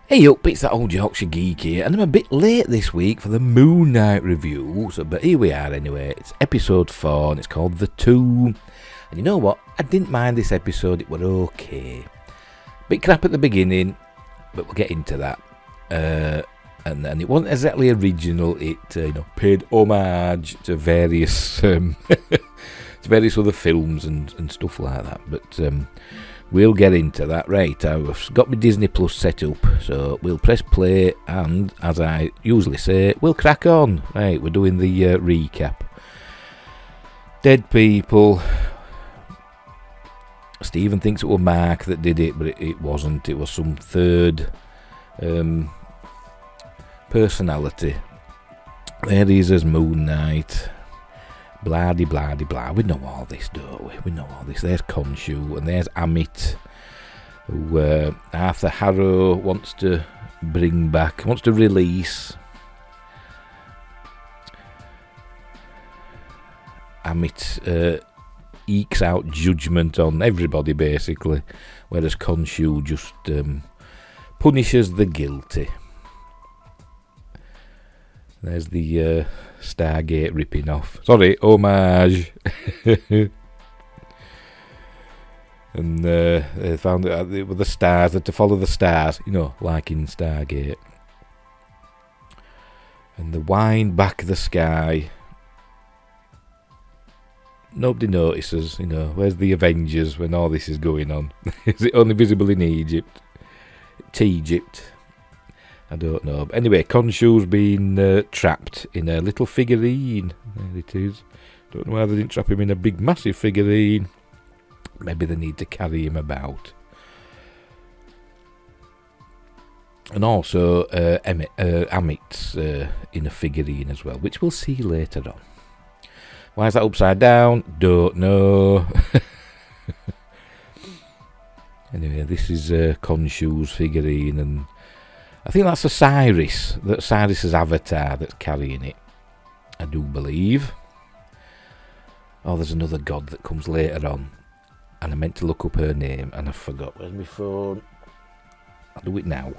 Hey up, it's that old Yorkshire geek here, and I'm a bit late this week for the Moon Knight review, but here we are anyway. It's episode 4 and it's called The Tomb. And you know what, I didn't mind this episode, it were okay. Bit crap at the beginning, but we'll get into that. And it wasn't exactly original, it paid homage to various various other films and stuff like that, but we'll get into that. Right, I've got my Disney Plus set up, so we'll press play, and as I usually say, we'll crack on. Right, we're doing the recap. Dead people. Stephen thinks it was Mark that did it, but it wasn't. It was some third personality. There he is as Moon Knight. Blah de blah de blah. We know all this, don't we? We know all this. There's Khonshu and there's Amit, who Arthur Harrow wants to bring back, wants to release. Amit ekes out judgment on everybody basically, whereas Khonshu just punishes the guilty. There's the Stargate ripping off. Sorry, homage. And they found that it were the stars, that to follow the stars, like in Stargate. And the wind back the sky. Nobody notices, where's the Avengers when all this is going on? Is it only visible in Egypt? T-Egypt? I don't know. But anyway, Khonshu's been trapped in a little figurine. There it is. Don't know why they didn't trap him in a big, massive figurine. Maybe they need to carry him about. And also, Amit's in a figurine as well, which we'll see later on. Why is that upside down? Don't know. Anyway, this is Khonshu's figurine, and I think that's Osiris's avatar that's carrying it, I do believe. Oh, there's another god that comes later on, and I meant to look up her name, and I forgot. Where's my phone? I'll do it now.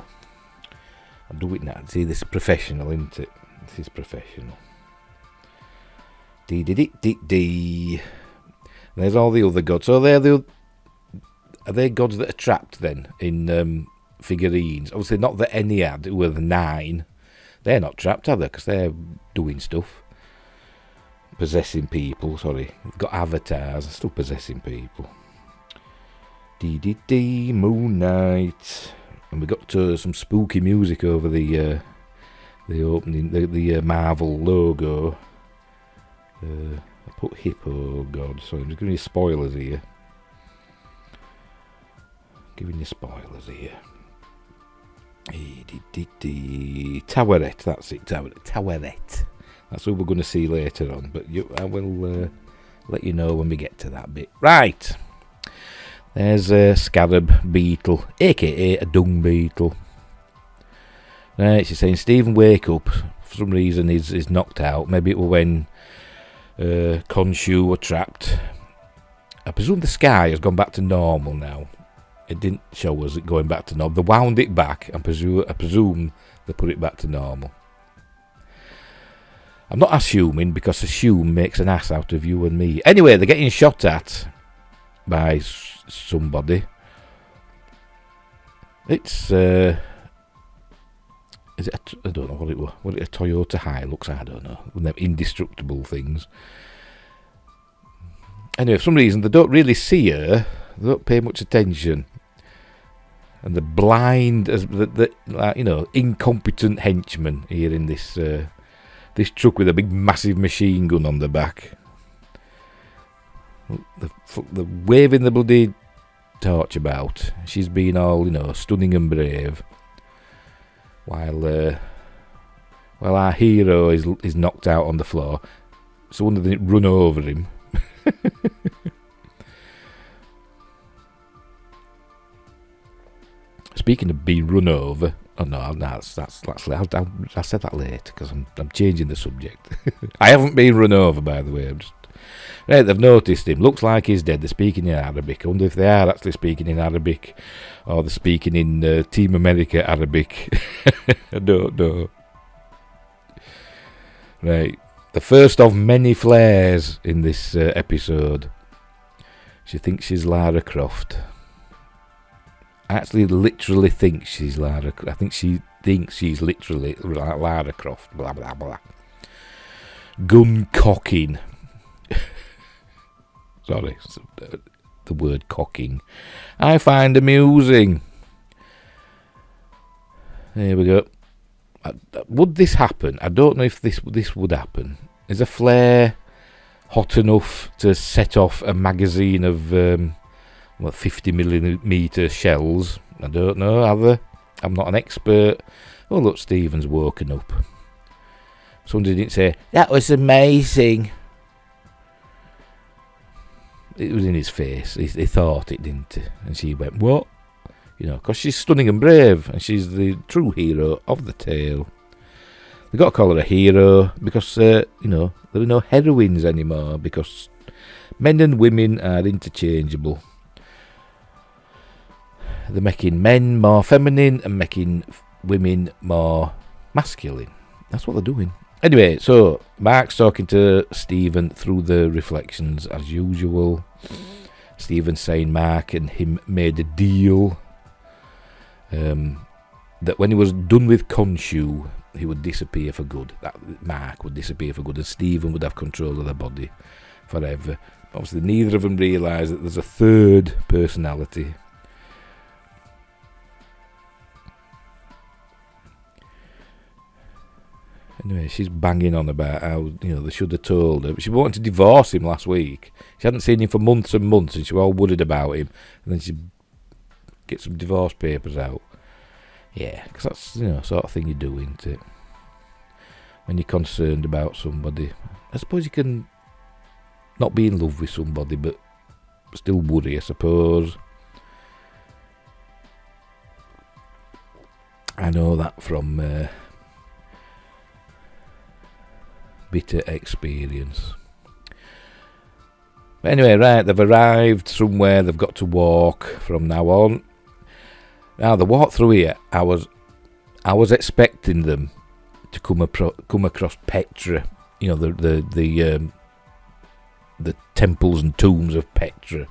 See, this is professional, isn't it? This is professional. Dee. There's all the other gods. So are they gods that are trapped then in figurines? Obviously not the Ennead, who were the 9. They're not trapped, are they? Because they're doing stuff. Possessing people, sorry. They've got avatars, still possessing people. Dee, Moon Knight. And we got some spooky music over the opening, the Marvel logo. I put hippo, god, sorry, I'm just giving you spoilers here. Towerette, that's it, Towerette. That's who we're going to see later on, but I will let you know when we get to that bit. Right, there's a scarab beetle, aka a dung beetle. Right, she's saying, Stephen, wake up. For some reason he's knocked out. Maybe it was when Khonshu were trapped. I presume the sky has gone back to normal now. It didn't show us it going back to normal. They wound it back, and I presume they put it back to normal. I'm not assuming, because assume makes an ass out of you and me. Anyway, they're getting shot at by somebody. It's is it I don't know what it was. Was it a Toyota Hilux? I don't know. One of them indestructible things. Anyway, for some reason they don't really see her. They don't pay much attention. And the blind, as incompetent henchman here in this truck with a big massive machine gun on the back. The waving the bloody torch about. She's been all, stunning and brave. While our hero is knocked out on the floor. Someone didn't run over him. Speaking of being run over, I'll said that later because I'm changing the subject. I haven't been run over, by the way. I'm just Right, they've noticed him. Looks like he's dead. They're speaking in Arabic. I wonder if they are actually speaking in Arabic, or they're speaking in Team America Arabic. I don't know. Right, the first of many flares in this episode. She thinks she's Lara Croft. I actually literally think she's Lara. I think she thinks she's literally Lara Croft. Blah blah blah. Gun cocking. Sorry, the word cocking. I find amusing. There we go. Would this happen? I don't know if this would happen. Is a flare hot enough to set off a magazine of 50mm shells? I don't know, either. I'm not an expert. Oh, look, Stephen's woken up. Somebody didn't say, that was amazing. It was in his face. He thought it, didn't he? And she went, what? You know, because she's stunning and brave, and she's the true hero of the tale. They've got to call her a hero, because, there are no heroines anymore, because men and women are interchangeable. They're making men more feminine and making women more masculine. That's what they're doing. Anyway, so Mark's talking to Stephen through the reflections as usual. Stephen's saying Mark and him made a deal that when he was done with Khonshu, he would disappear for good. That Mark would disappear for good, and Stephen would have control of the body forever. Obviously, neither of them realise that there's a third personality. Anyway, she's banging on about how, they should have told her. But she wanted to divorce him last week. She hadn't seen him for months and months, and she was all worried about him. And then she gets some divorce papers out. Yeah, because that's, sort of thing you do, isn't it? When you're concerned about somebody. I suppose you can not be in love with somebody, but still worry, I suppose. I know that from bitter experience. But anyway, right, they've arrived somewhere. They've got to walk from now on. Now, the walk through here, I was expecting them to come across Petra, the temples and tombs of Petra,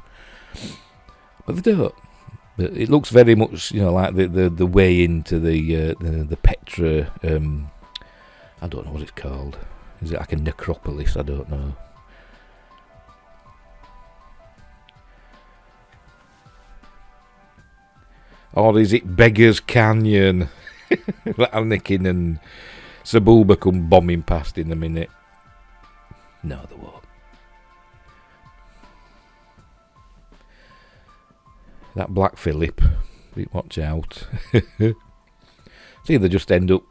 but they don't. But it looks very much, like the way into the Petra. I don't know what it's called. Is it like a necropolis? I don't know. Or is it Beggar's Canyon? Anakin and Sebulba come bombing past in a minute. No, they won't. That Black Phillip. Watch out. See, they just end up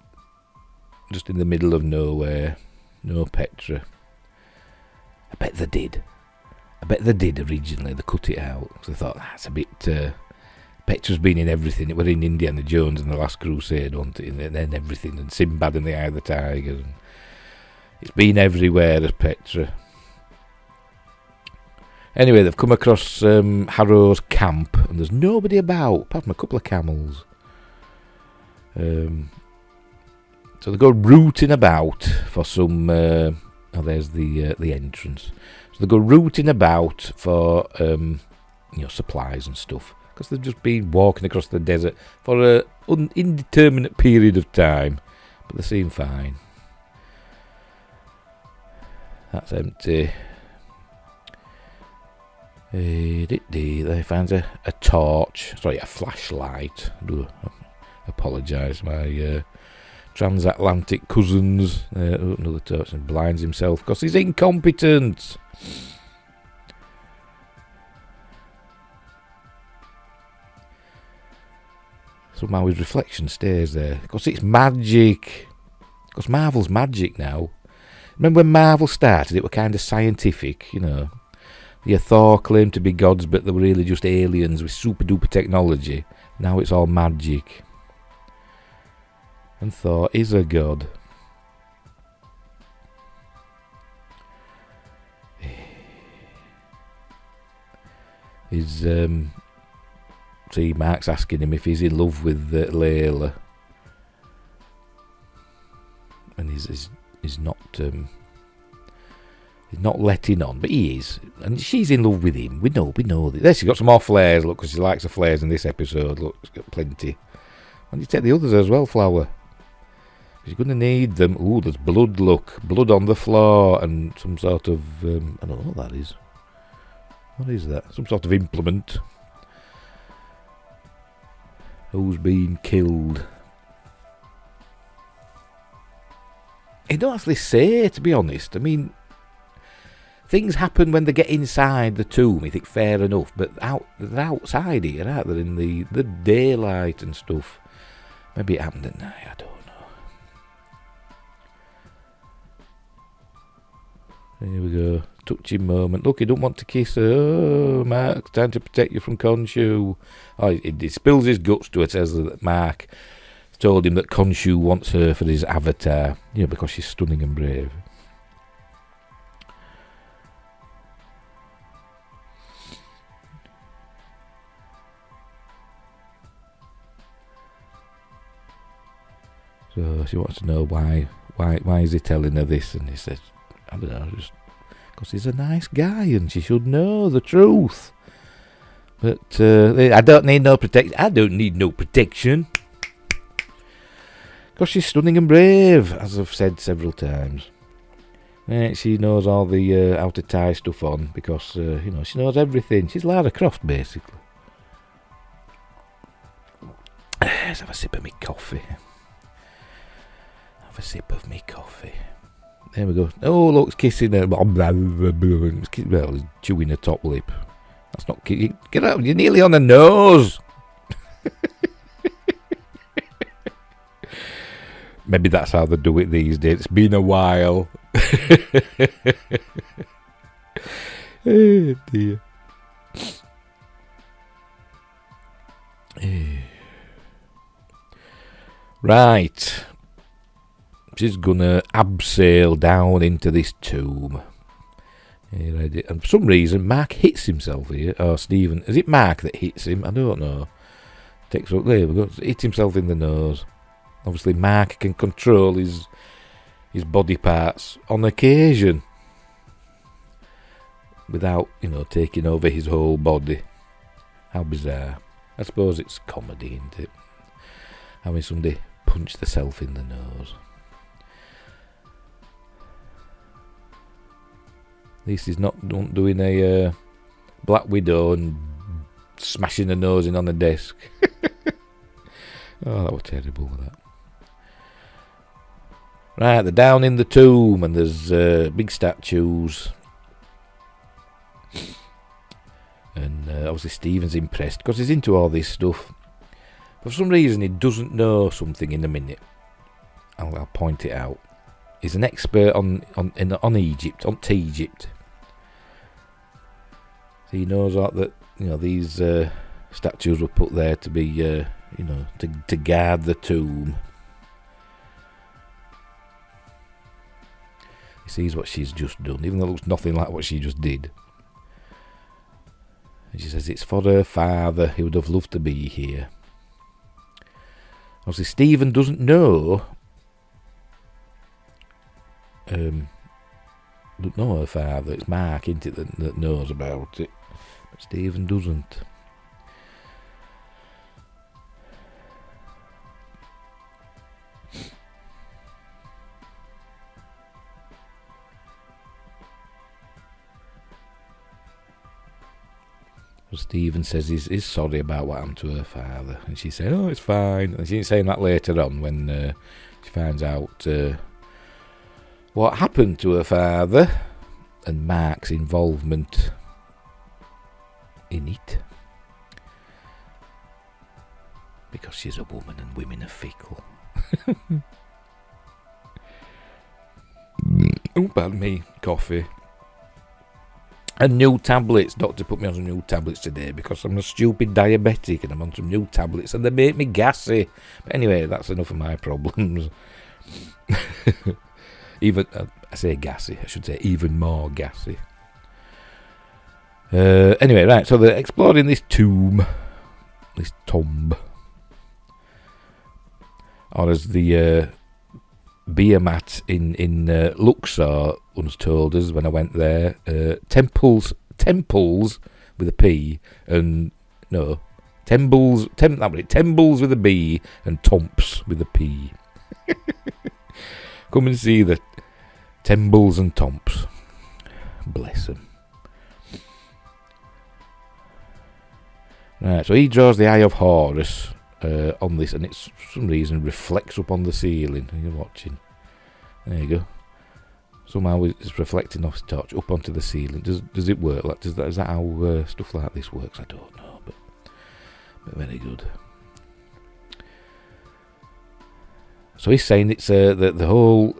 just in the middle of nowhere. No Petra. I bet they did originally. They cut it out. So they thought, that's a bit... Petra's been in everything. It was in Indiana Jones and The Last Crusade, wasn't it? And then everything. And Sinbad and the Eye of the Tiger. And it's been everywhere as Petra. Anyway, they've come across Harrow's camp. And there's nobody about, apart from a couple of camels. So they go rooting about for some... there's the entrance. So they go rooting about for supplies and stuff. Because they've just been walking across the desert for an indeterminate period of time. But they seem fine. That's empty. They find a torch. Sorry, a flashlight. Apologise, my transatlantic cousins. Another torch, and blinds himself because he's incompetent. Somehow his reflection stays there. Because it's magic. Because Marvel's magic now. Remember when Marvel started, it were kind of scientific, Yeah, Thor claimed to be gods, but they were really just aliens with super duper technology. Now it's all magic. And Thor is a god. He's see, Mark's asking him if he's in love with Layla, and he's not he's not letting on, but he is, and she's in love with him. We know this. She's got some more flares. Look, because she likes the flares in this episode. Look, she's got plenty. And you take the others as well, Flower. She's going to need them. Ooh, there's blood. Look, blood on the floor, and some sort of I don't know what that is. What is that? Some sort of implement. Who's been killed? He don't actually say, to be honest. I mean, things happen when they get inside the tomb. You think fair enough, but they're outside here, aren't they? In the daylight and stuff. Maybe it happened at night. I don't know. Here we go. Touching moment. Look, he don't want to kiss her. Oh, Mark, time to protect you from Khonshu. Oh, he spills his guts to her, says that Mark told him that Khonshu wants her for his avatar. You know, because she's stunning and brave. So she wants to know why is he telling her this, and he says, I don't know, just because he's a nice guy and she should know the truth. But I don't need no protection. I don't need no protection. Because she's stunning and brave, as I've said several times. She knows all the how to tie stuff on because she knows everything. She's Lara Croft basically. Let's have a sip of me coffee. Have a sip of me coffee. There we go. Oh, look, it's kissing her. Well, he's chewing her top lip. That's not kissing. Get out. You're nearly on the nose. Maybe that's how they do it these days. It's been a while. Oh, dear. Right. She's gonna abseil down into this tomb. And for some reason, Mark hits himself here. Or Stephen. Is it Mark that hits him? I don't know. Takes up there we go. Hits himself in the nose. Obviously, Mark can control his body parts on occasion. Without, taking over his whole body. How bizarre. I suppose it's comedy, isn't it? Having somebody punch themselves in the nose. At least he's not doing a Black Widow and smashing her nose in on the desk. Oh, that was terrible, that. Right, they're down in the tomb and there's big statues. And obviously Stephen's impressed because he's into all this stuff. But for some reason he doesn't know something in a minute. I'll point it out. He's an expert on Egypt, on Egypt. So he knows that these statues were put there to be to guard the tomb. He sees what she's just done, even though it looks nothing like what she just did. And she says it's for her father. He would have loved to be here. Obviously, Stephen doesn't know. Don't know her father. It's Mark, isn't it, that knows about it. But Stephen doesn't. So Stephen says he's sorry about what happened to her father. And she said, oh, it's fine. And she's saying that later on when she finds out what happened to her father and Mark's involvement in it. Because she's a woman and women are fickle. Oh, pardon me, coffee. And new tablets. Doctor put me on some new tablets today because I'm a stupid diabetic and I'm on some new tablets and they make me gassy. But anyway, that's enough of my problems. Even, I say gassy, I should say even more gassy. Anyway, right, so they're exploring this tomb, or as the beer mat in Luxor once told us when I went there, temples with a P, and no, tembles with a B, and tomps with a P. Come and see the tembles and tomps. Bless them. Right, so he draws the Eye of Horus on this, and it's for some reason reflects up on the ceiling. You're watching. There you go. Somehow it's reflecting off his torch up onto the ceiling. Does it work? Like, is that how stuff like this works? I don't know, but very good. So he's saying it's that the whole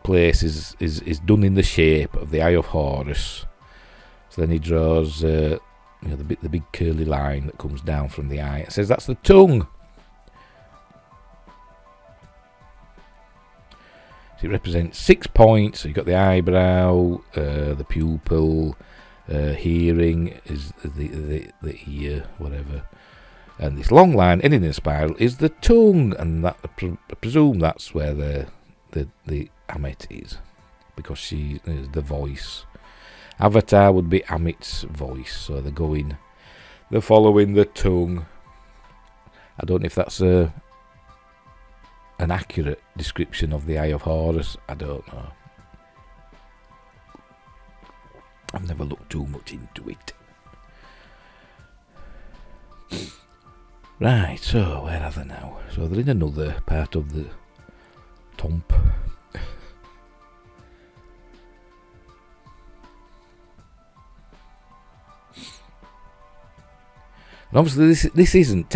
place is done in the shape of the Eye of Horus. So then he draws the big curly line that comes down from the eye. It says that's the tongue. So it represents 6 points. So you've got the eyebrow, the pupil, hearing is the ear, whatever. And this long line ending in a spiral is the tongue, and that I presume that's where the Amit is, because she is the voice. Avatar would be Amit's voice, so they're following the tongue. I don't know if that's an accurate description of the Eye of Horus. I don't know. I've never looked too much into it. Right, so where are they now? So they're in another part of the tomb. And obviously this isn't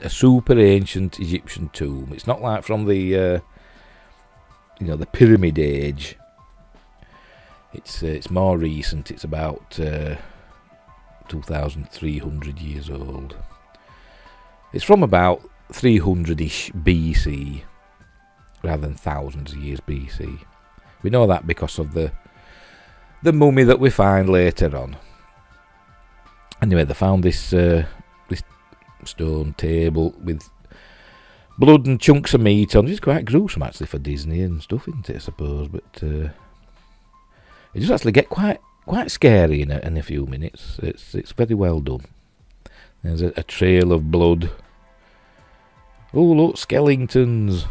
a super ancient Egyptian tomb. It's not like from the the Pyramid Age. It's more recent. It's about 2,300 years old. It's from about 300-ish BC, rather than thousands of years BC. We know that because of the mummy that we find later on. Anyway, they found this stone table with blood and chunks of meat on. It's quite gruesome actually for Disney and stuff, isn't it? I suppose, but it does actually get quite scary in a few minutes. It's very well done. There's a trail of blood. Oh, look, skeletons.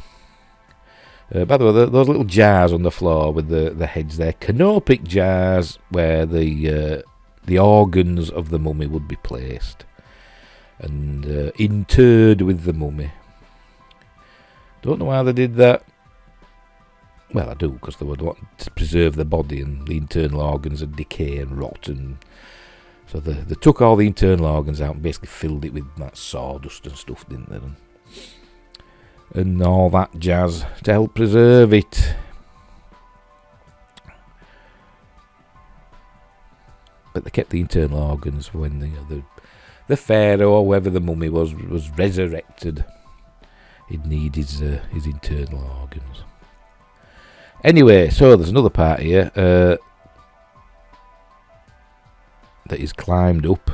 By the way, those little jars on the floor with the heads there, canopic jars where the organs of the mummy would be placed and interred with the mummy. Don't know why they did that. Well, I do, because they would want to preserve the body, and the internal organs would decay and rot, and so they took all the internal organs out and basically filled it with that sawdust and stuff, didn't they? And all that jazz to help preserve it. But they kept the internal organs when the pharaoh or whoever the mummy was resurrected. He'd need his internal organs. Anyway, so there's another part here that he's climbed up.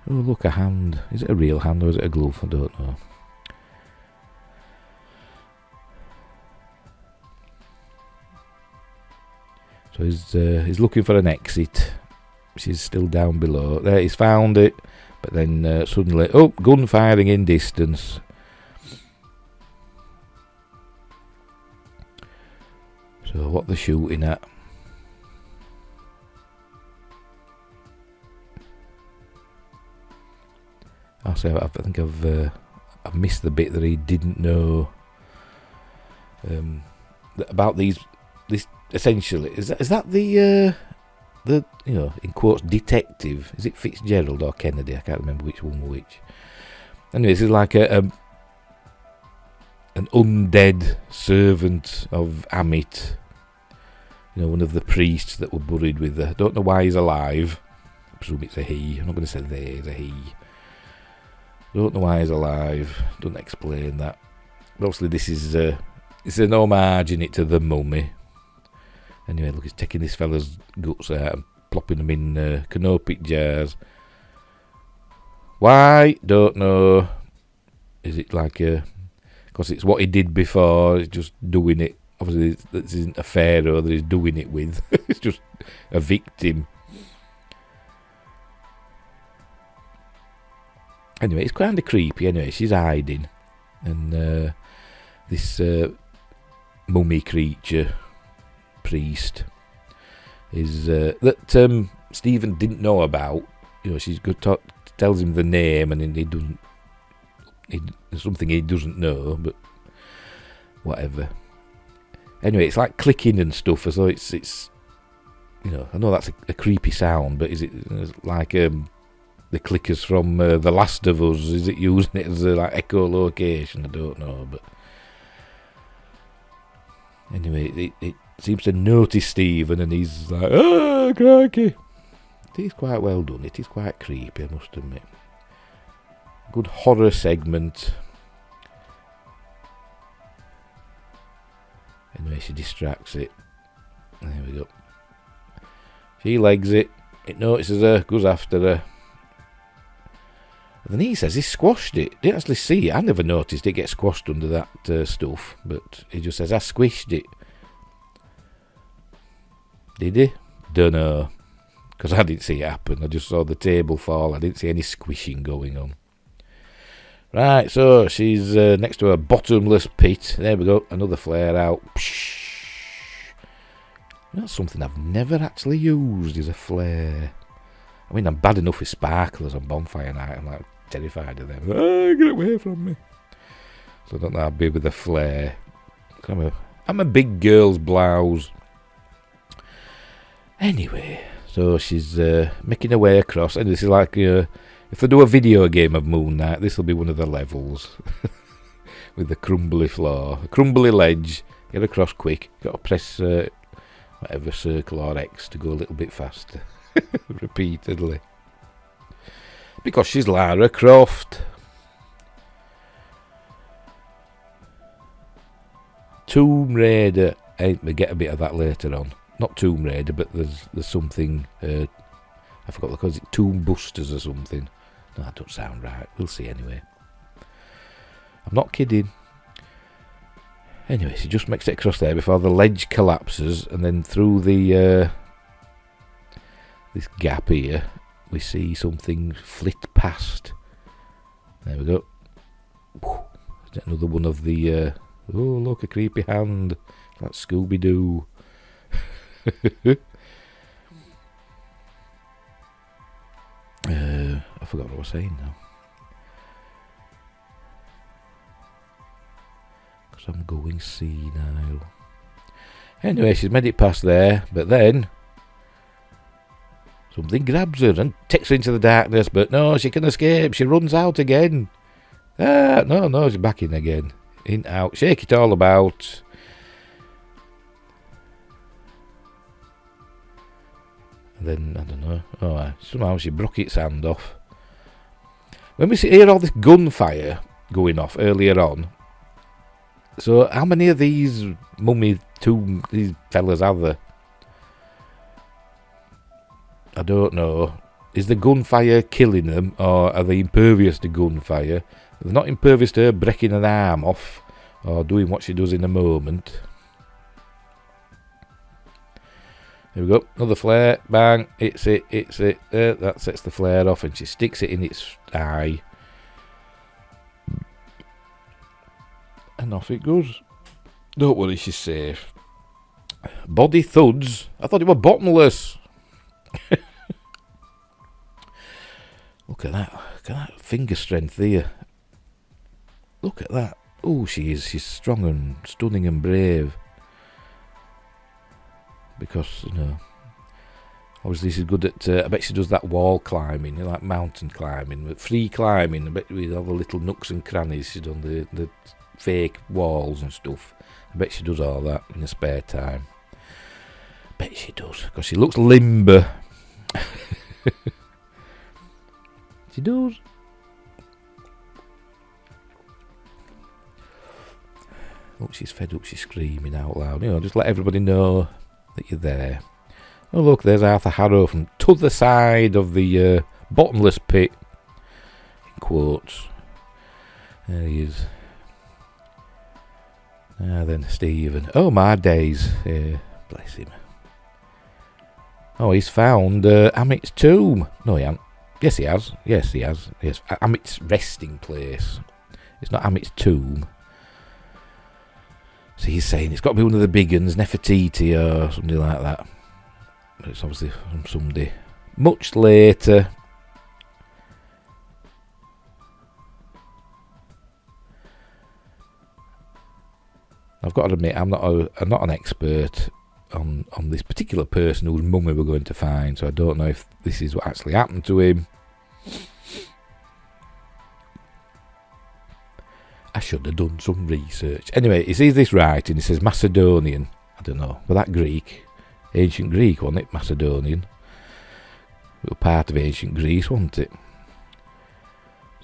Oh, look, a hand. Is it a real hand or is it a glove? I don't know. So he's looking for an exit. She's still down below. There, he's found it, but then suddenly, gun firing in distance. So what they're shooting at? I think I've missed the bit that he didn't know about this essentially. Is that the in quotes detective? Is it Fitzgerald or Kennedy? I can't remember which one was which. Anyway, this is like an undead servant of Amit. One of the priests that were buried with her. I don't know why he's alive. I presume it's a he. I'm not going to say they. It's a he. Don't know why he's alive. Doesn't explain that. But obviously, this is it's an homage in it to the mummy. Anyway, look, he's taking this fella's guts out and plopping them in canopic jars. Why? Don't know. Is it like because it's what he did before, he's just doing it. Obviously, this isn't a pharaoh that he's doing it with. It's just a victim. Anyway, it's kind of creepy. Anyway, she's hiding. And this mummy creature, priest, is that Stephen didn't know about. You know, she's tells him the name, and then he doesn't. There's something he doesn't know, but whatever. Anyway, it's like clicking and stuff, as though it's you know, I know that's a creepy sound, but is it like the clickers from The Last of Us? Is it using it as a like echolocation? I don't know, but anyway, it seems to notice Stephen, and he's like, "Oh, crikey!" It is quite well done. It is quite creepy, I must admit. Good horror segment. Anyway, she distracts it. There we go. She legs it. It notices her, goes after her. And then he says he squashed it. Didn't actually see it. I never noticed it get squashed under that stuff. But he just says, I squished it. Did he? Dunno. Because I didn't see it happen. I just saw the table fall. I didn't see any squishing going on. Right, so she's next to a bottomless pit. There we go, another flare out. Psh. That's something I've never actually used, is a flare. I mean, I'm bad enough with sparklers on bonfire night. I'm like terrified of them. Oh, get away from me. So I don't know how big with a flare. I'm a big girl's blouse. Anyway, so she's making her way across, and this is like if they do a video game of Moon Knight, this will be one of the levels. With the crumbly floor. A crumbly ledge. Get across quick. Got to press whatever circle or X to go a little bit faster. Repeatedly. Because she's Lara Croft. Tomb Raider. We get a bit of that later on. Not Tomb Raider, but there's something... I forgot what they call it. Tomb Busters or something. No, that don't sound right. We'll see anyway. I'm not kidding. Anyway, she just makes it across there before the ledge collapses, and then through the this gap here, we see something flit past. There we go. Is that another one of the... oh, look, a creepy hand. Like Scooby-Doo. I forgot what I was saying now. Because I'm going senile. Anyway, she's made it past there, but then something grabs her and takes her into the darkness, but no, she can escape. She runs out again. No, she's back in again. In, out, shake it all about. And then, I don't know, somehow she broke its hand off. When we hear all this gunfire going off earlier on, so how many of these these fellas are there? I don't know. Is the gunfire killing them, or are they impervious to gunfire? They're not impervious to her breaking an arm off, or doing what she does in a moment. There we go, another flare, bang, hits it, that sets the flare off, and she sticks it in its eye. And off it goes. Don't worry, she's safe. Body thuds? I thought it were bottomless. Look at that finger strength there. Look at that. Oh, she's strong and stunning and brave. Because, you know, obviously she's good at, I bet she does that wall climbing, you know, like mountain climbing, but free climbing, I bet with all the little nooks and crannies, she's done the fake walls and stuff. I bet she does all that in her spare time. Bet she does, because she looks limber. She does. Look, she's fed up, she's screaming out loud, you know, just let everybody know that you're there. Oh look, there's Arthur Harrow from t'other side of the bottomless pit. In quotes. There he is. Then Stephen. Oh my days. Bless him. Oh, he's found Amit's tomb. No, he hasn't. Yes, he has. Yes, he has. Yes, Amit's resting place. It's not Amit's tomb. So he's saying it's got to be one of the big ones, Nefertiti or something like that. But it's obviously from somebody much later. I've got to admit, I'm not an expert on this particular person whose mummy we're going to find, so I don't know if this is what actually happened to him. I should have done some research. Anyway, he sees this writing, he says Macedonian. I don't know, was that Greek? Ancient Greek, wasn't it? Macedonian. It was part of ancient Greece, wasn't it?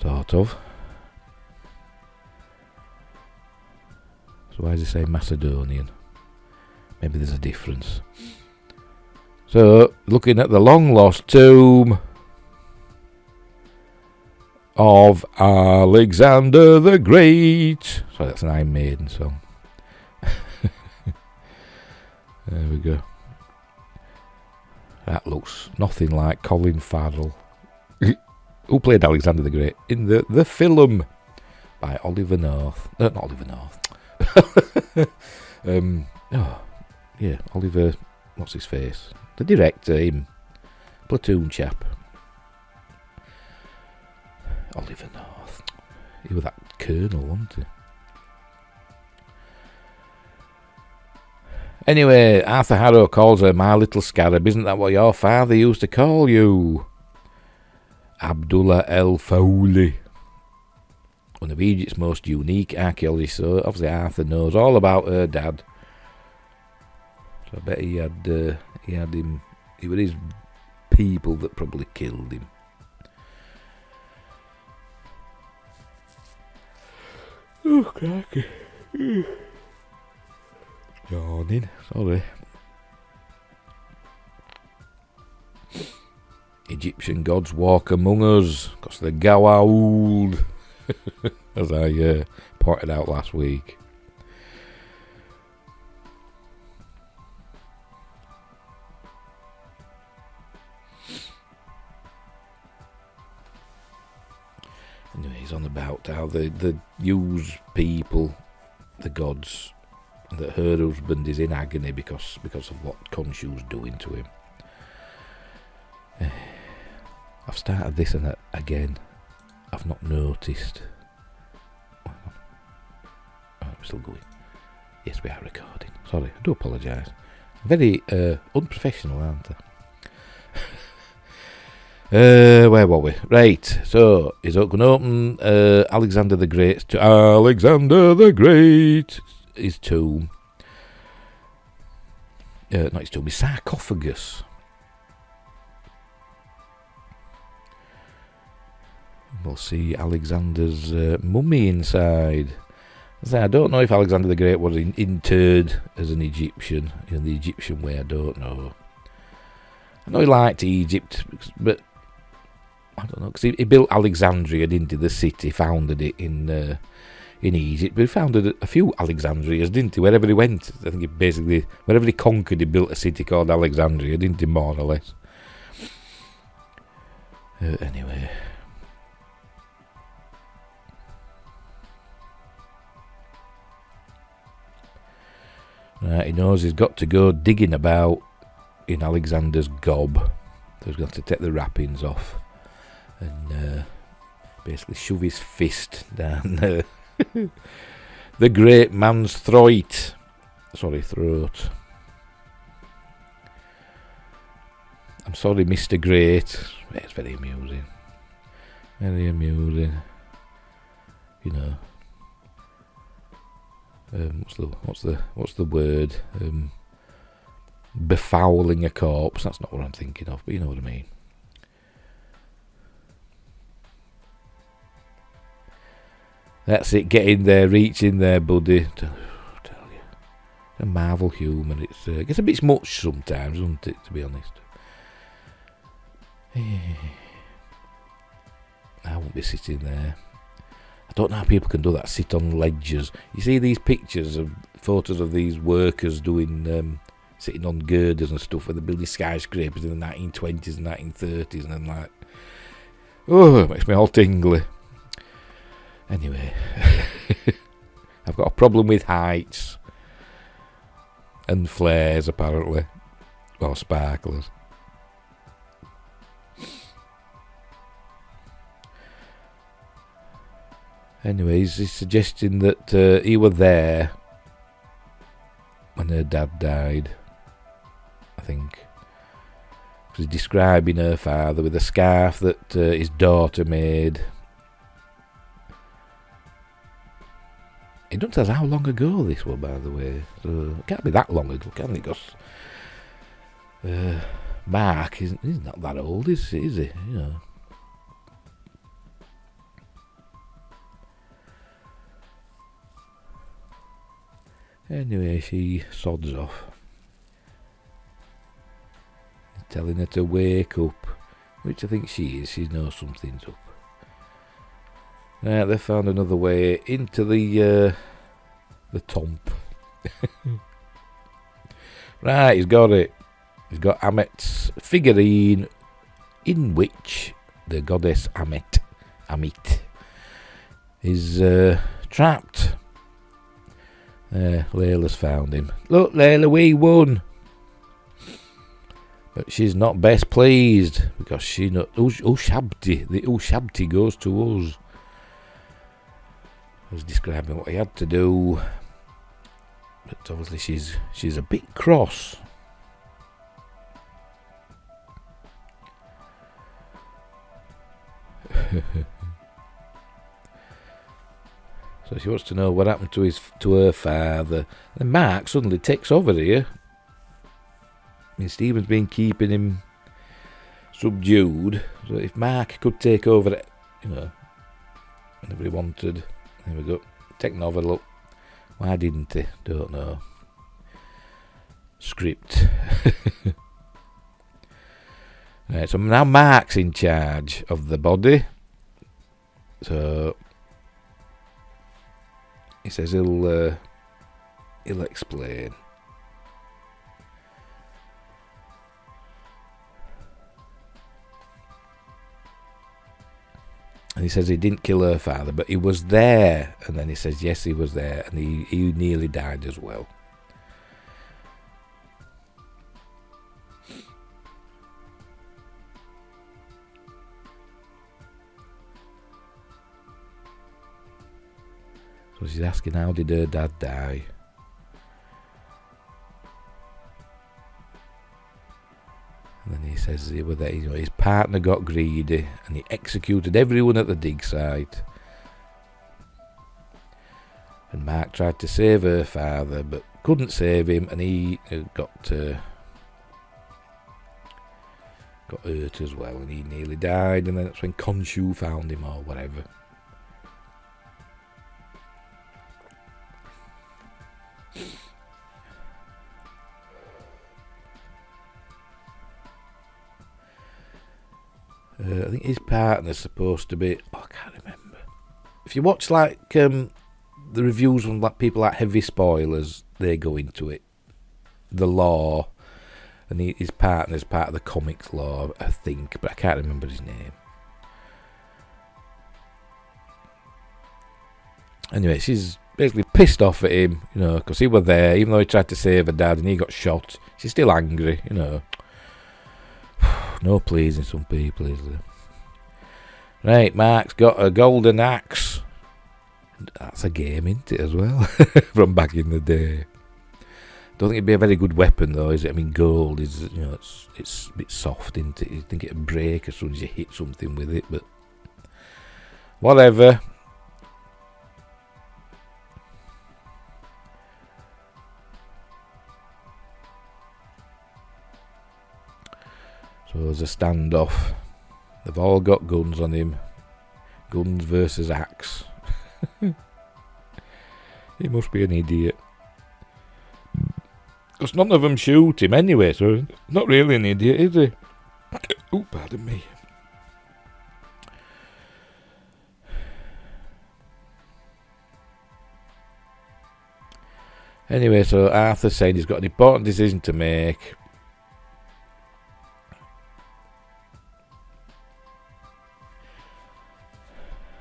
Sort of. So why does he say Macedonian? Maybe there's a difference. So, looking at the long-lost tomb of Alexander the Great. Sorry, that's an Iron Maiden song. There we go. That looks nothing like Colin Farrell. Who played Alexander the Great in the film by Oliver North. Not Oliver North. Oliver, what's his face? The director, him. Platoon chap. Oliver North. He was that colonel, wasn't he? Anyway, Arthur Harrow calls her my little scarab. Isn't that what your father used to call you? Abdullah El Fawli. One of Egypt's most unique archaeologists. So obviously Arthur knows all about her dad. So I bet he had him. It was his people that probably killed him. Oh, crikey. Yawning, sorry. Egyptian gods walk among us, because they're Gawaould, as I pointed out last week. Anyway, he's on about how they use people, the gods, that her husband is in agony because of what Khonshu's doing to him. I've started this and again. I've not noticed. Oh, we're still going. Yes, we are recording. Sorry, I do apologise. Very unprofessional, aren't I? Where were we? Right, so he's going to open Alexander the Great to Alexander the Great. His tomb. Not his tomb, his sarcophagus. We'll see Alexander's mummy inside. I don't know if Alexander the Great was interred as an Egyptian, in the Egyptian way, I don't know. I know he liked Egypt, but I don't know, because he built Alexandria, didn't he, the city, founded it in Egypt, but he founded a few Alexandrias, didn't he, wherever he went. I think he basically, wherever he conquered, he built a city called Alexandria, didn't he, more or less. Anyway. He knows he's got to go digging about in Alexander's gob. So he's got to take the wrappings off and basically shove his fist down the great man's throat. Throat. I'm sorry, Mr. Great. It's very amusing. Very amusing. You know. What's the word? Befouling a corpse. That's not what I'm thinking of, but you know what I mean. That's it. Get in there, reach in there, buddy. Tell you. A Marvel humour. It gets a bit much sometimes, doesn't it, to be honest? I won't be sitting there. I don't know how people can do that, sit on ledges. You see these pictures of photos of these workers doing sitting on girders and stuff, where they're building skyscrapers in the 1920s and 1930s, and I'm like, oh, it makes me all tingly. Anyway, I've got a problem with heights and flares, apparently, or sparklers. Anyway, he's suggesting that he were there when her dad died, I think. He's describing her father with a scarf that his daughter made. It doesn't tell us how long ago this was, by the way. So it can't be that long ago, can it? Because Mark he's not that old, is he? You know. Anyway, she sods off. He's telling her to wake up, which I think she is. She knows something's up. Right, they found another way into the tomb. Right, he's got it. He's got Amit's figurine, in which the goddess Amit is trapped. Layla's found him. Look, Layla, we won. But she's not best pleased because she know the Ushabti goes to us. I was describing what he had to do, but obviously she's a bit cross. So she wants to know what happened to her father. And Mark suddenly takes over here. I mean, Stephen's been keeping him subdued. So if Mark could take over, whenever he wanted. There we go. Taking over, look. Why didn't he? Don't know. Script. Right, so now Mark's in charge of the body. So he says he'll explain. And he says he didn't kill her father, but he was there. And then he says, yes, he was there. And he nearly died as well. So she's asking, how did her dad die? And then he says that his partner got greedy and he executed everyone at the dig site. And Mark tried to save her father but couldn't save him, and he got hurt as well, and he nearly died. And then that's when Khonshu found him or whatever. I think his partner's supposed to be... I can't remember. If you watch the reviews from people like Heavy Spoilers, they go into it. The law. And his partner's part of the comics law, I think. But I can't remember his name. Anyway, she's basically pissed off at him, because he was there, even though he tried to save her dad and he got shot. She's still angry, No pleasing some people, is there? Right, Mark's got a golden axe. That's a game, isn't it, as well? From back in the day. Don't think it'd be a very good weapon, though, is it? I mean, gold is, it's a bit soft, isn't it? You think it'd break as soon as you hit something with it, but whatever. So there's a standoff. They've all got guns on him. Guns versus axe. He must be an idiot. Because none of them shoot him anyway, so not really an idiot, is he? Oh, pardon me. Anyway, so Arthur's saying he's got an important decision to make.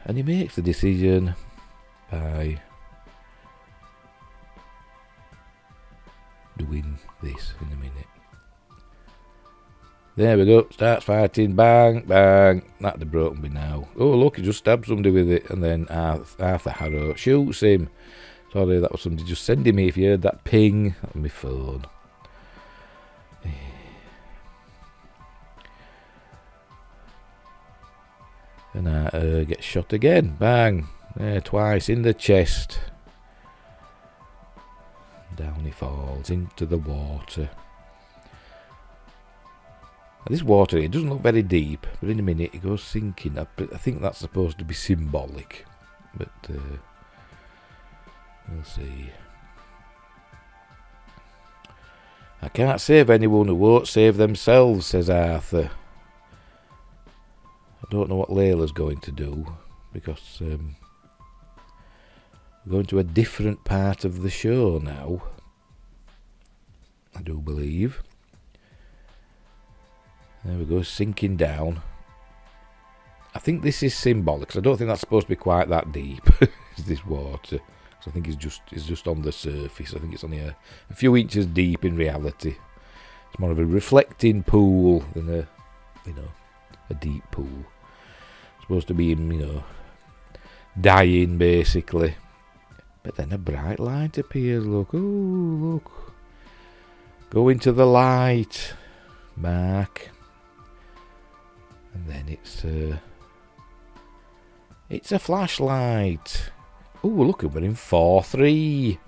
And he makes the decision by doing this in a minute. There we go, starts fighting, bang, bang. That'd have broken me now. Oh, look, he just stabbed somebody with it. And then Arthur Harrow shoots him. Sorry, that was somebody just sending me. If you heard that ping, that was my phone. And Arthur gets shot again. Bang. There, twice in the chest. Down he falls into the water. And this water, it doesn't look very deep, but in a minute it goes sinking up. I think that's supposed to be symbolic. But we'll see. I can't save anyone who won't save themselves, says Arthur. I don't know what Layla's going to do, because we're going to a different part of the show now, I do believe. There we go, sinking down. I think this is symbolic, because I don't think that's supposed to be quite that deep, this water. So I think it's just on the surface. I think it's only a few inches deep in reality. It's more of a reflecting pool than a deep pool. It's supposed to be in, dying basically. But then a bright light appears, look. Oh, look. Go into the light, Mark. And then it's a flashlight. Oh, look, we're in 4:3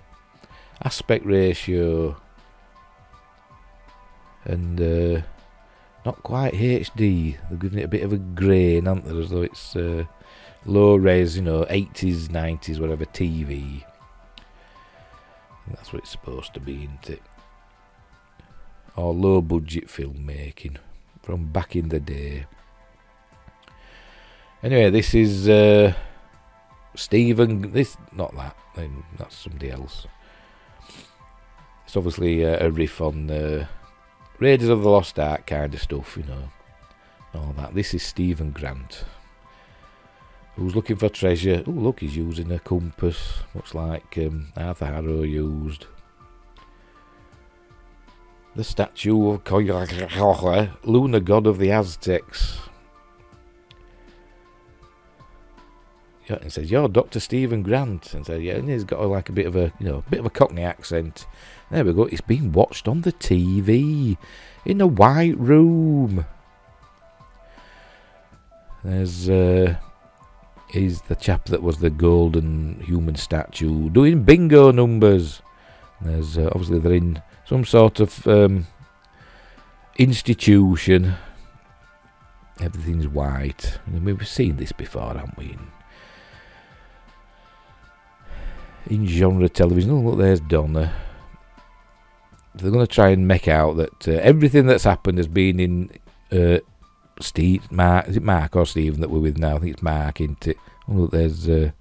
aspect ratio. And not quite HD. They're giving it a bit of a grain, aren't they? As though it's low res, 80s, 90s, whatever TV. And that's what it's supposed to be, isn't it? Or low budget filmmaking from back in the day. Anyway, this is Stephen. Not that. That's somebody else. It's obviously a riff on Raiders of the Lost Ark kind of stuff, all that. This is Stephen Grant, who's looking for treasure. Oh, look, he's using a compass, much like Arthur Harrow used. The statue of Coyolxauhqui, lunar god of the Aztecs. Yeah, and says, "You're Dr. Stephen Grant," and says, "Yeah," and he's got a bit of a Cockney accent. There we go. It's being watched on the TV in a white room. There's is the chap that was the golden human statue doing bingo numbers. There's obviously they're in some sort of institution. Everything's white. I mean, we've seen this before, haven't we? In genre television. Oh, look, there's Donna. They're going to try and make out that everything that's happened has been in Mark. Is it Mark or Stephen that we're with now? I think it's Mark, isn't it? Oh, look, there's the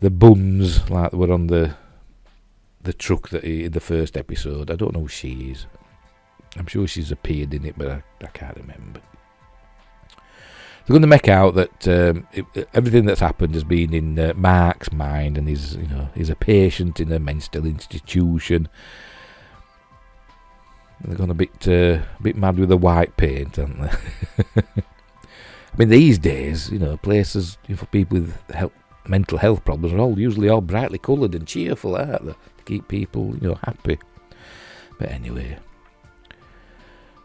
buns like they were on the truck that in the first episode. I don't know who she is. I'm sure she's appeared in it, but I can't remember. They're going to make out that everything that's happened has been in Mark's mind, and he's a patient in a mental institution. And they're going a bit mad with the white paint, aren't they? I mean, these days, places for people with mental health problems are usually all brightly coloured and cheerful, aren't they? To keep people, happy. But anyway,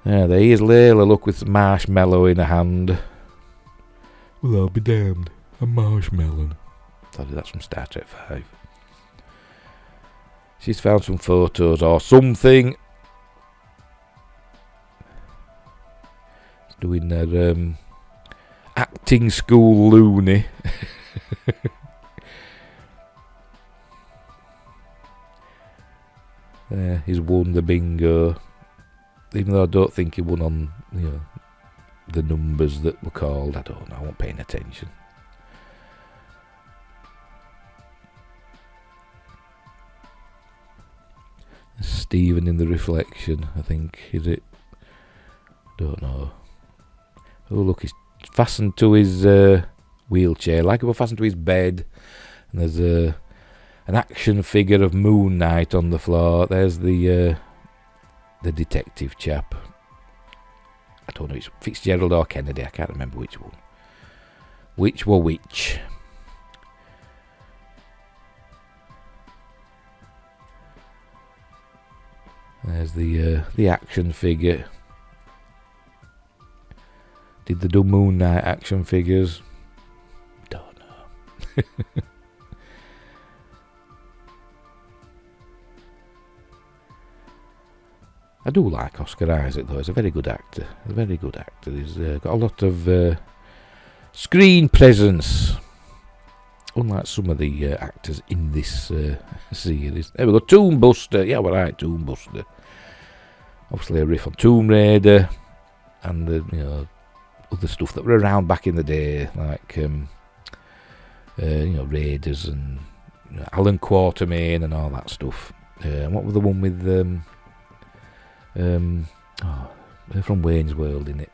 there he is, Layla. Look, with some marshmallow in her hand. Well, I'll be damned. A marshmallow. Sorry, that's from Star Trek 5. She's found some photos or something. Doing their acting school loony. he's won the bingo, even though I don't think he won on the numbers that were called. I don't know, I wasn't paying attention. Stephen in the reflection, I think, is it? Don't know. Oh look, he's fastened to his wheelchair, like it was fastened to his bed, and there's an action figure of Moon Knight on the floor. There's the detective chap. I don't know, it's Fitzgerald or Kennedy, I can't remember which one. Which were which? There's the action figure. Did they do Moon Knight action figures? Don't know. I do like Oscar Isaac though. He's a very good actor. He's got a lot of screen presence, unlike some of the actors in this series. There we go, Tomb Buster. Yeah, we're right, Tomb Buster. Obviously a riff on Tomb Raider and the other stuff that were around back in the day, like Raiders and Alan Quatermain and all that stuff. What was the one with from Wayne's World in it?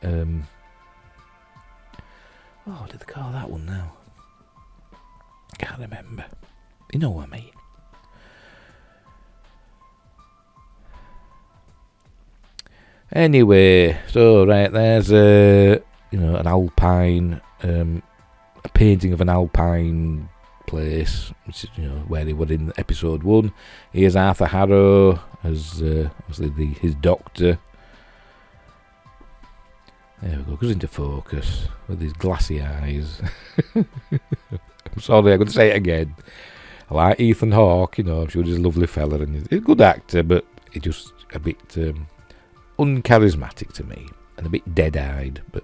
What did they call that one now? Can't remember. You know what I mean. Anyway, so right, there's an alpine, a painting of an alpine place, which is where he was in episode 1. Here's Arthur Harrow as obviously his doctor. There we go, goes into focus with his glassy eyes. I'm sorry, I'm going to say it again. I like Ethan Hawke, I'm sure he's a lovely fella and he's a good actor, but he's just a bit uncharismatic to me and a bit dead-eyed, but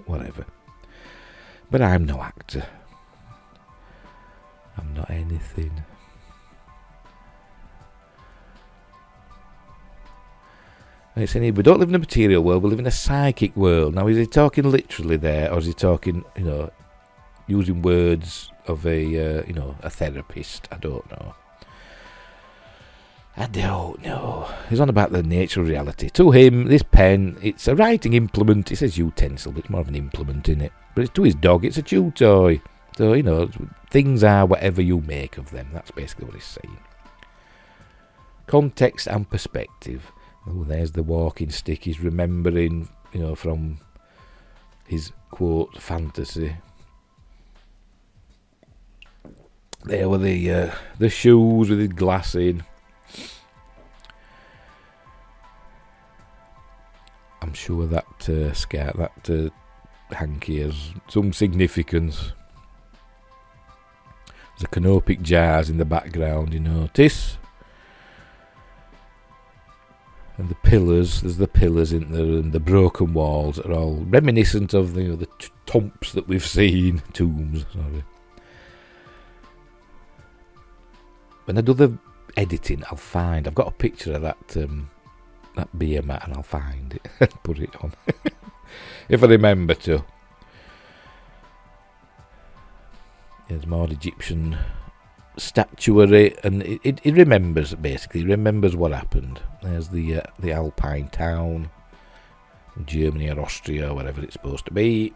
whatever. But I'm no actor. I'm not anything. It's we don't live in a material world, we live in a psychic world. Now, is he talking literally there, or is he talking, using words of a therapist? I don't know. He's on about the nature of reality. To him, this pen, it's a writing implement. It says utensil, but it's more of an implement in it. But to his dog, it's a chew toy. So, things are whatever you make of them. That's basically what he's saying. Context and perspective. Oh, there's the walking stick. He's remembering, from his quote fantasy. There were the shoes with his glass in. I'm sure that scat, that hanky has some significance. There's a canopic jars in the background, you notice. And the pillars, there's the pillars in there, and the broken walls are all reminiscent of the tombs that we've seen. Tombs, sorry. When I do the editing, I've got a picture of that beer mat, and I'll find it and put it on. If I remember to. There's more Egyptian statuary, and it remembers, basically. It remembers what happened. There's the Alpine town, Germany or Austria, or whatever it's supposed to be.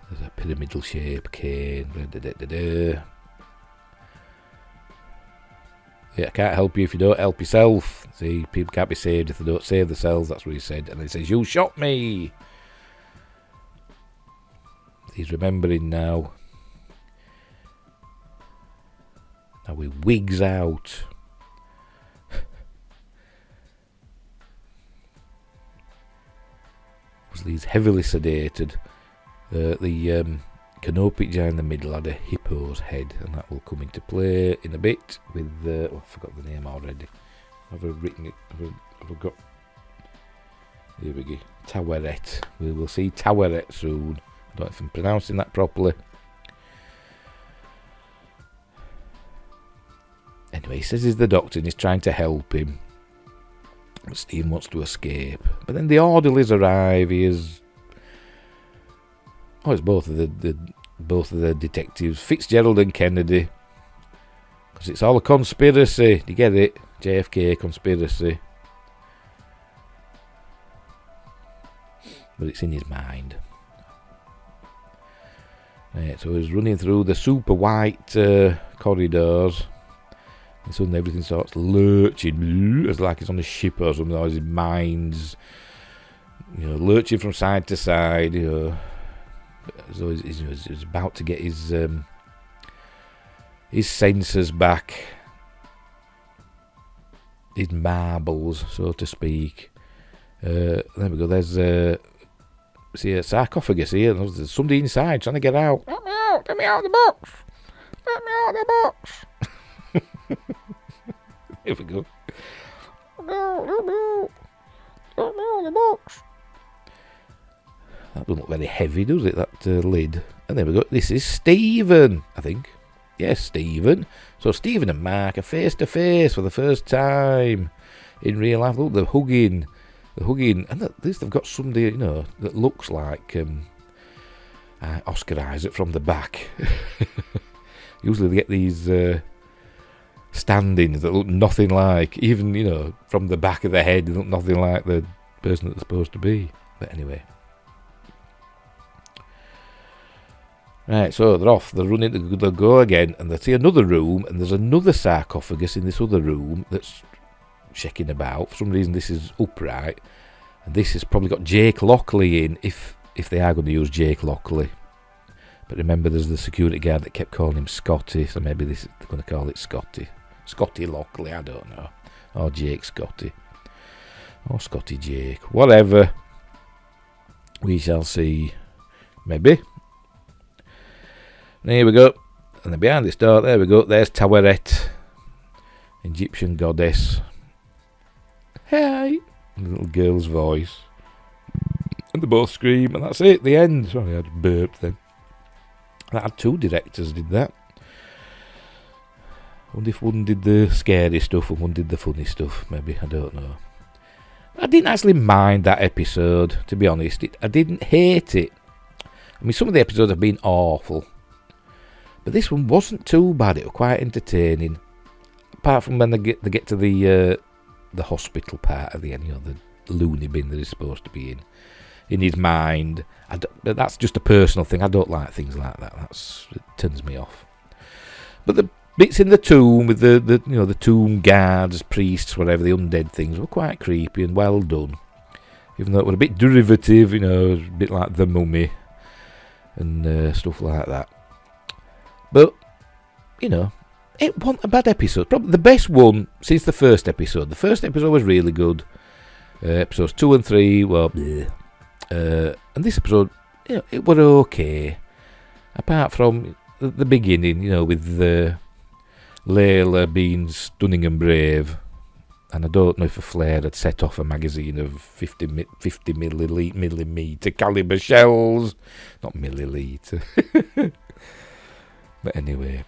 There's a pyramidal shape, cane. Yeah, I can't help you if you don't help yourself. See, people can't be saved if they don't save themselves. That's what he said. And he says, "You shot me." He's remembering now. Now he wigs out. He's heavily sedated. The canopic jar in the middle had a hippo's head, and that will come into play in a bit with I forgot the name already. Have I written it? Have I got? Here we go. Taweret. We will see Taweret soon. I don't know if I'm pronouncing that properly. Anyway, he says he's the doctor and he's trying to help him. But Stephen wants to escape. But then the orderlies arrive. It's both of the detectives, Fitzgerald and Kennedy. Because it's all a conspiracy. Do you get it? JFK conspiracy. But it's in his mind. Right, so he's running through the super white corridors. And suddenly everything starts lurching. It's like it's on a ship or something. Or his mind's, lurching from side to side. So he's about to get his senses back. His marbles, so to speak. There we go. There's see a sarcophagus here. There's somebody inside trying to get out. Let me out! Let me out of the box! Let me out of the box! Here we go. No. Let me out of the box. That doesn't look very heavy, does it? That lid. And there we go. This is Stephen, I think. Yes, Stephen. So Stephen and Mark are face to face for the first time in real life. Look, they're hugging. And at least they've got somebody, that looks like Oscar Isaac from the back. Usually they get these stand-ins that look nothing like, even, from the back of the head, they look nothing like the person that they're supposed to be. But anyway. Right, so they're off. They're running. They'll go again, and they see another room, and there's another sarcophagus in this other room that's checking about. For some reason, this is upright, and this has probably got Jake Lockley in, if they are going to use Jake Lockley. But remember, there's the security guard that kept calling him Scotty, so maybe they're going to call it Scotty Lockley. I don't know, or Jake Scotty, or Scotty Jake, whatever. We shall see. Maybe. And here we go. And then behind this door, there we go. There's Taweret, Egyptian goddess. Hey! The little girl's voice. And they both scream, and that's it, the end. Sorry, I just burped then. That had two directors, did that. I wonder if one did the scary stuff and one did the funny stuff. Maybe, I don't know. I didn't actually mind that episode, to be honest. I didn't hate it. I mean, some of the episodes have been awful. But this one wasn't too bad. It was quite entertaining. Apart from when they get to the hospital part at the end, the loony bin that he's supposed to be in his mind. But that's just a personal thing. I don't like things like that. It turns me off. But the bits in the tomb with the tomb guards, priests, whatever, the undead things were quite creepy and well done. Even though it was a bit derivative, a bit like The Mummy and stuff like that. But, it wasn't a bad episode. Probably the best one since the first episode. The first episode was really good. Episodes 2 and 3 were bleh. And this episode, it was okay. Apart from the beginning, with Layla being stunning and brave. And I don't know if a flare had set off a magazine of 50 millimetre caliber shells. Not milliliter. But anyway,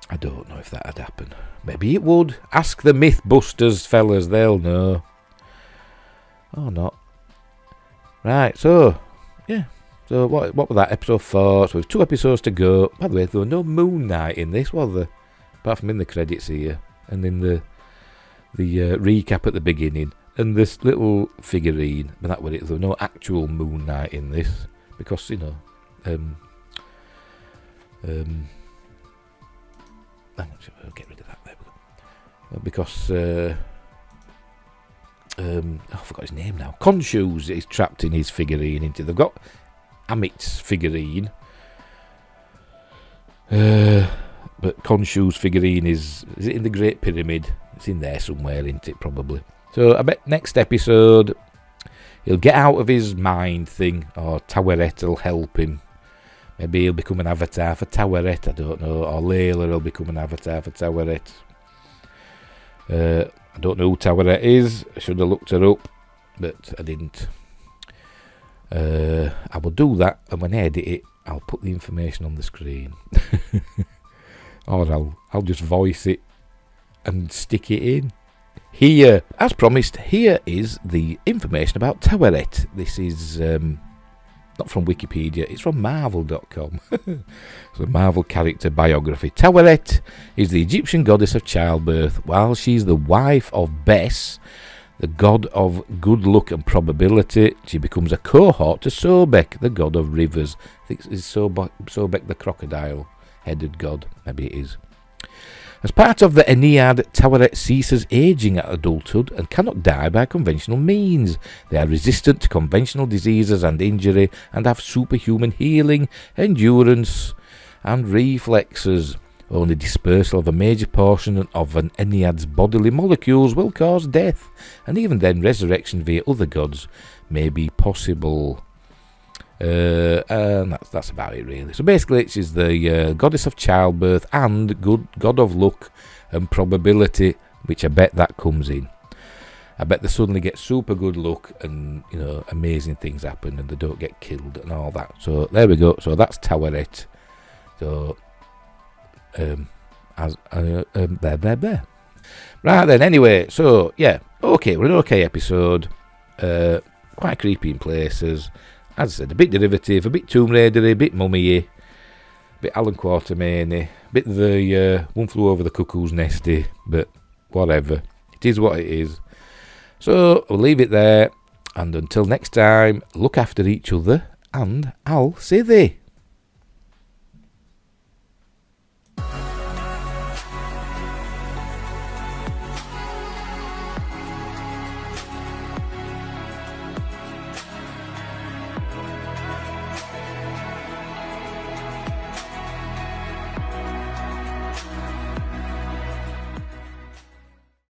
I don't know if that had happened. Maybe it would. Ask the Mythbusters fellas, they'll know. Or not. Right, so, yeah. So what was that, episode 4? So we've 2 episodes to go. By the way, there was no Moon Knight in this, was there? Apart from in the credits here. And in the recap at the beginning. And this little figurine. But that was it. There was no actual Moon Knight in this. Because, I'll get rid of that. There we go. Because I forgot his name now. Khonshu's is trapped in his figurine. They've got Amit's figurine, but Khonshu's figurine is it in the Great Pyramid? It's in there somewhere, isn't it? Probably. So I bet next episode he'll get out of his mind thing, or Taweret will help him. Maybe he'll become an avatar for Taweret, I don't know. Or Layla will become an avatar for Taweret. I don't know who Taweret is. I should have looked her up, but I didn't. I will do that, and when I edit it, I'll put the information on the screen. Or I'll just voice it and stick it in. Here, as promised, here is the information about Taweret. This is not from Wikipedia, it's from Marvel.com. It's a Marvel character biography. Taweret is the Egyptian goddess of childbirth. While she's the wife of Bes, the god of good luck and probability, she becomes a cohort to Sobek, the god of rivers. I think it's Sobek the crocodile-headed god. Maybe it is. As part of the Ennead, Taweret ceases aging at adulthood and cannot die by conventional means. They are resistant to conventional diseases and injury and have superhuman healing, endurance and reflexes. Only dispersal of a major portion of an Ennead's bodily molecules will cause death, and even then resurrection via other gods may be possible. And that's about it, really. So basically, she's the goddess of childbirth and god of luck and probability, which I bet that comes in. I bet they suddenly get super good luck and, you know, amazing things happen and they don't get killed and all that. So there we go. So that's Taweret. So there. Right then. Anyway, so yeah, okay, we're an okay episode. Quite creepy in places. As I said, a bit derivative, a bit Tomb Raider-y, a bit Mummy-y, a bit Alan Quatermain-y, a bit the One Flew Over the Cuckoo's Nest-y, but whatever. It is what it is. So, we'll leave it there, and until next time, look after each other, and I'll see thee.